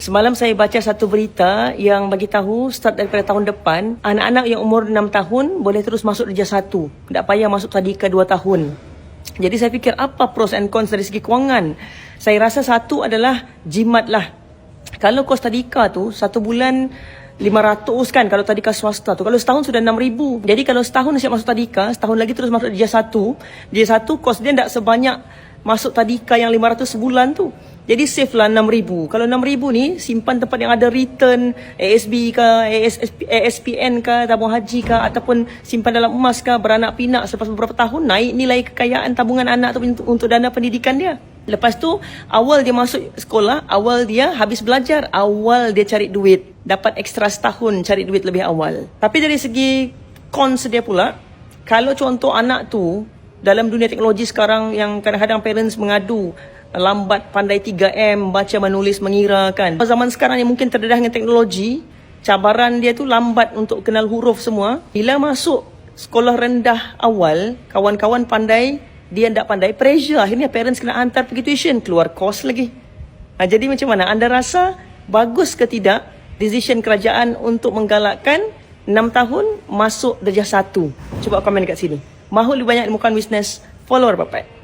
Semalam saya baca satu berita yang bagi tahu start daripada tahun depan, anak-anak yang umur 6 tahun boleh terus masuk darjah 1. Tak payah masuk tadika 2 tahun. Jadi saya fikir apa pros and cons dari segi kewangan. Saya rasa satu adalah jimat lah. Kalau kos tadika tu, 1 bulan 500 kan kalau tadika swasta tu. Kalau setahun sudah 6,000. Jadi kalau setahun siap masuk tadika, setahun lagi terus masuk darjah 1. Darjah 1 kos dia tak sebanyak masuk tadika yang 500 sebulan tu. Jadi save lah 6,000. Kalau 6,000 ni simpan tempat yang ada return, ASB ke, ASPN ke, tabung haji ke, ataupun simpan dalam emas ke, beranak pinak selepas beberapa tahun, naik nilai kekayaan tabungan anak tu untuk dana pendidikan dia. Lepas tu, awal dia masuk sekolah, awal dia habis belajar, awal dia cari duit. Dapat ekstra setahun cari duit lebih awal. Tapi dari segi cons dia pula, kalau contoh anak tu, dalam dunia teknologi sekarang yang kadang-kadang parents mengadu, lambat pandai 3M, baca, menulis, mengira kan. Zaman sekarang yang mungkin terdedah dengan teknologi, cabaran dia tu lambat untuk kenal huruf semua. Bila masuk sekolah rendah awal, kawan-kawan pandai, dia tak pandai, pressure. Akhirnya parents kena hantar pergi tuition, keluar kos lagi. Jadi macam mana? Anda rasa bagus ke tidak decision kerajaan untuk menggalakkan 6 tahun masuk darjah 1? Cuba komen kat sini. Mahu lebih banyak ilmukan bisnes, follow Rapapat.